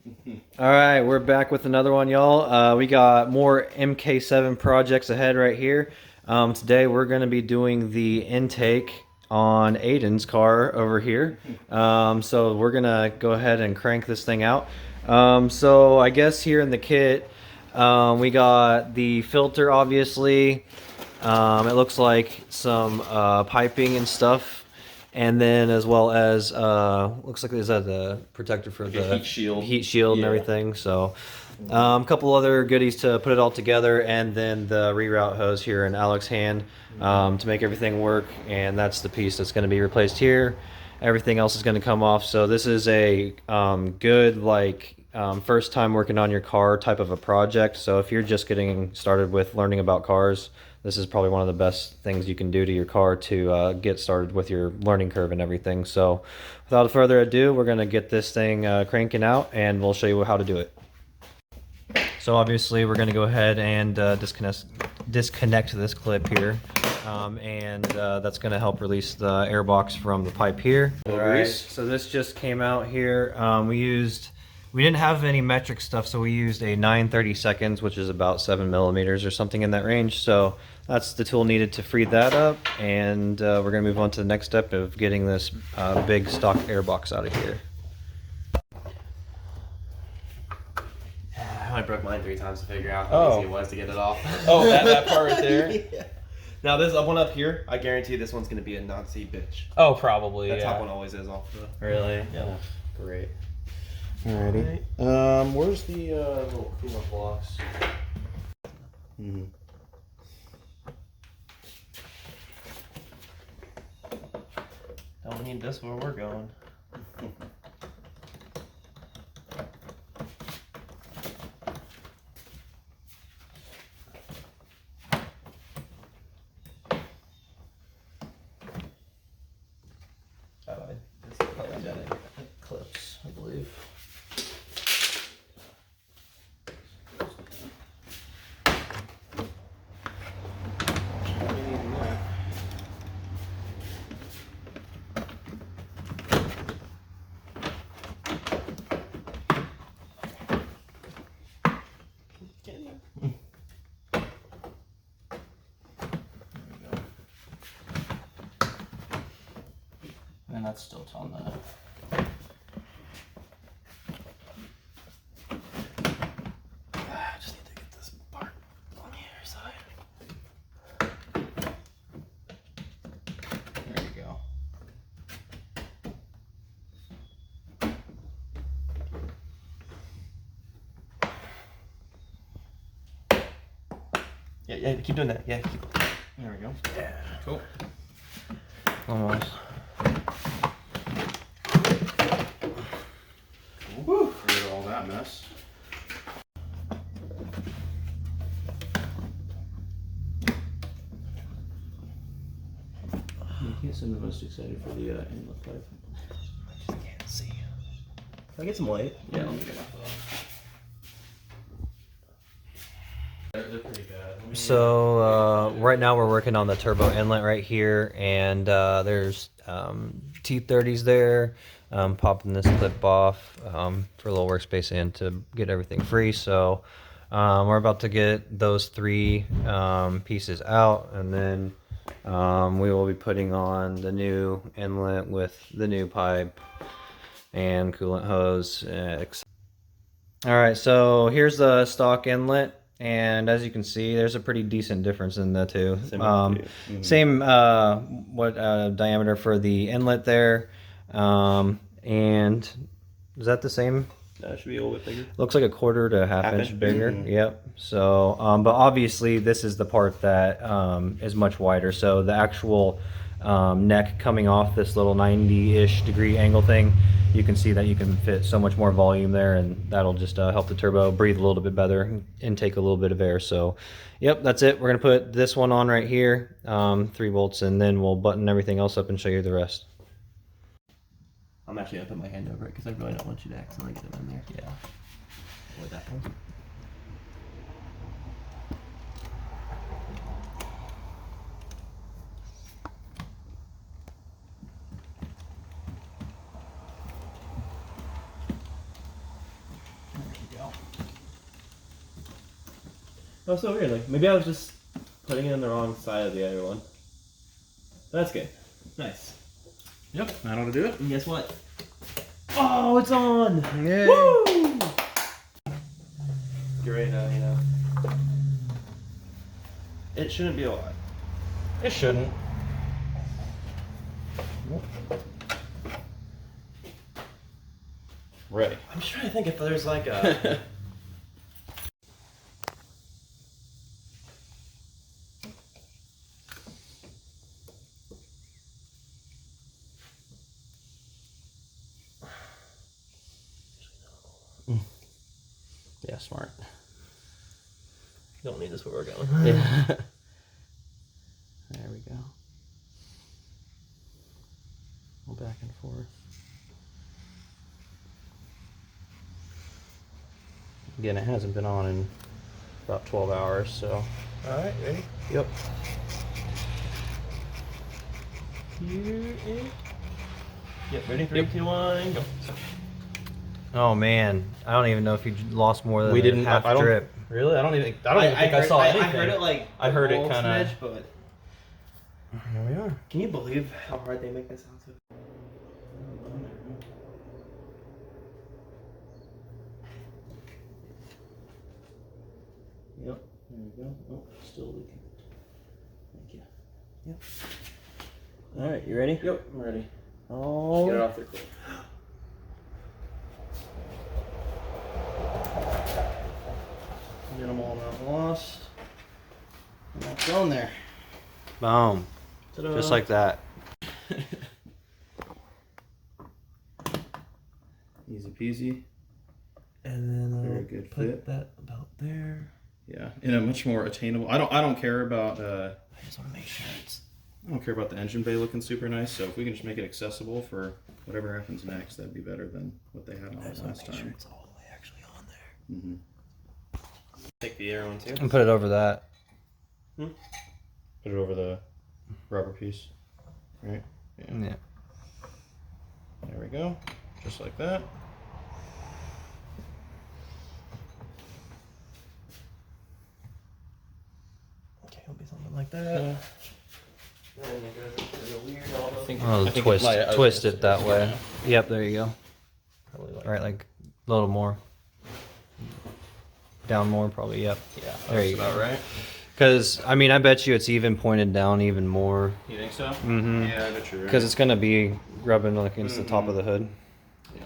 All right, we're back with another one, y'all. We got more MK7 projects ahead right here. Today we're going to be doing the intake on Aiden's car over here. So we're going to go ahead and crank this thing out. So I guess here in the kit, we got the filter, obviously. It looks like some piping and stuff. And then as well as, looks like there's the protector for the heat shield and everything. So a couple other goodies to put it all together. And then the reroute hose here in Alex's hand to make everything work. And that's the piece that's going to be replaced here. Everything else is going to come off. So this is a good, like, first time working on your car type of a project. So if you're just getting started with learning about cars, this is probably one of the best things you can do to your car to get started with your learning curve and everything. So without further ado, we're going to get this thing cranking out and we'll show you how to do it. So obviously we're going to go ahead and disconnect this clip here. That's going to help release the air box from the pipe here. All right, so this just came out here. We didn't have any metric stuff, so we used a 9/32, which is about 7 millimeters or something in that range. So that's the tool needed to free that up, and we're going to move on to the next step of getting this big stock air box out of here. I broke mine 3 times to figure out how easy it was to get it off. Oh, that part right there? Yeah. Now this one up here, I guarantee this one's going to be a Nazi bitch. Oh, probably, That yeah. top one always is off the... Really? Yeah. Great. Alrighty. Where's the little coolant blocks? Don't need this where we're going. Clips, I believe. And that's still on the... I just need to get this part on the other side. There you go. Yeah, keep doing that. Yeah, keep... There we go. Yeah. Cool. Almost. Woo! Rid of all that mess. You can't seem the most excited for the inlet pipe. I just can't see. Can I get some light? Yeah, let me get off. They're pretty bad. So right now we're working on the turbo inlet right here, and there's T30s there. Popping this clip off for a little workspace in to get everything free. So we're about to get those 3 pieces out, and then we will be putting on the new inlet with the new pipe and coolant hose, etc. All right, so here's the stock inlet. And as you can see, there's a pretty decent difference in the two. Same diameter for the inlet there. And is that the same? That should be a little bit bigger. Looks like a quarter to a half inch bigger. Yep. So, but obviously this is the part that is much wider. So the actual neck coming off this little 90-ish degree angle thing, you can see that you can fit so much more volume there, and that'll just help the turbo breathe a little bit better, intake a little bit of air. So yep, that's it. We're gonna put this one on right here, 3 volts, and then we'll button everything else up and show you the rest. I'm actually gonna put my hand over it because I really don't want you to accidentally get them in there. Yeah. Avoid that one. go. Oh, so weird. Like maybe I was just putting it on the wrong side of the other one. That's good. Nice. Yep, that ought to do it. And guess what? Oh, it's on! Yay. Woo! Get ready to, you know. It shouldn't be a lot. It shouldn't. Ready. I'm just trying to think if there's like a. Yeah, smart. Don't need this where we're going. Yeah. There we go. Go back and forth. Again, it hasn't been on in about 12 hours, so. Alright, ready? Yep. Here is. Yep, ready? 3, 2, 1, go. Oh man, I don't even know if you lost more than We didn't. half I don't. drip. Really? I don't even think I saw anything. I heard it like. I heard it a kinda- smidge, but. Here we are. Can you believe how hard they make this sound to? Yep. There we go. Oh, still leaking. Thank you. Yep. All right, you ready? Yep, I'm ready. Oh. Get it off there quick. Minimal amount lost. And that's on there. Boom. Ta-da. Just like that. Easy peasy. And then Very good put fit. that about there. Yeah, in a much more attainable. I don't care about. I just want to make sure it's. I don't care about the engine bay looking super nice. So if we can just make it accessible for whatever happens next, that'd be better than what they had on I it just want last to make sure time. it's all the way actually on there. Mm-hmm. Take the air one too. And put it over that. Put it over the rubber piece. Right. Yeah. There we go. Just like that. Okay, it'll be something like that. And it goes into the weird almost. Oh, twist it that way. Yep, there you go. Probably like Right, like a little more. Down more, probably. Yep. Yeah. There you About go. right. Because I mean, I bet you it's even pointed down even more. You think so? Mm-hmm. Yeah, I bet you're right. Because it's gonna be rubbing like against the top of the hood. Yeah.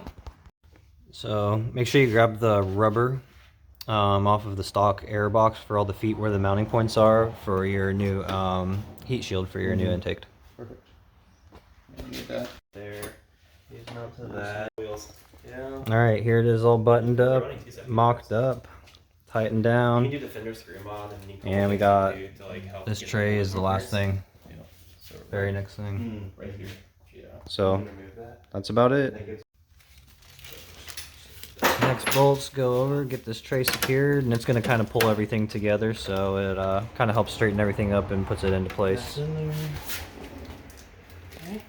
So make sure you grab the rubber off of the stock air box for all the feet where the mounting points are for your new heat shield for your new intake. Perfect. Get that. there. Use mount to that. Wheels. Yeah. All right, here it is, all buttoned up, Running 2 seconds. mocked up, tightened You down. can do the fender screw mod and you can And we got to, like, help this get tray the is the last thing, Yeah. So very next thing. right here. Yeah. So Remove that. that's about I it. think it's Next bolts go over, get this tray secured, and it's going to kind of pull everything together, so it kind of helps straighten everything up and puts it into place. in there. Okay.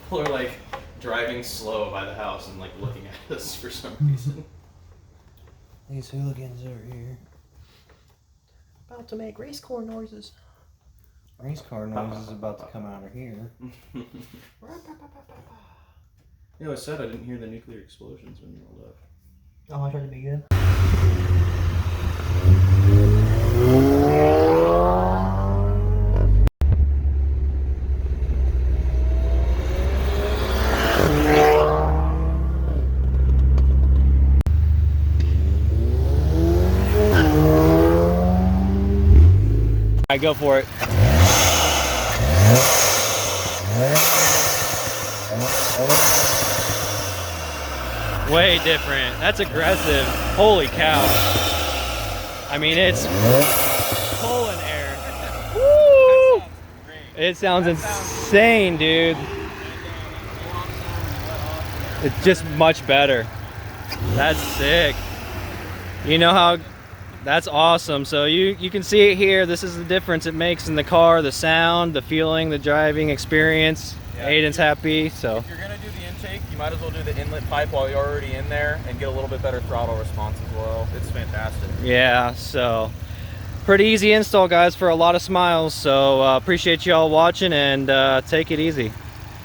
People are like driving slow by the house and like looking at us for some reason. These hooligans over here. About to make race car noises. Race car noise is about to come out of here. Yeah, I said I didn't hear the nuclear explosions when you rolled up. Oh, I tried to be good. Alright, go for it. Way different. That's aggressive. Holy cow. I mean, it's pulling air. Woo! It sounds insane, dude. It's just much better. That's sick. You know how That's awesome. So you can see it here. This is the difference it makes in the car, the sound, the feeling, the driving experience. Yeah, Aiden's happy, so. If you're gonna do the intake, you might as well do the inlet pipe while you're already in there and get a little bit better throttle response as well. It's fantastic. Yeah, so pretty easy install, guys, for a lot of smiles. So appreciate you all watching, and take it easy.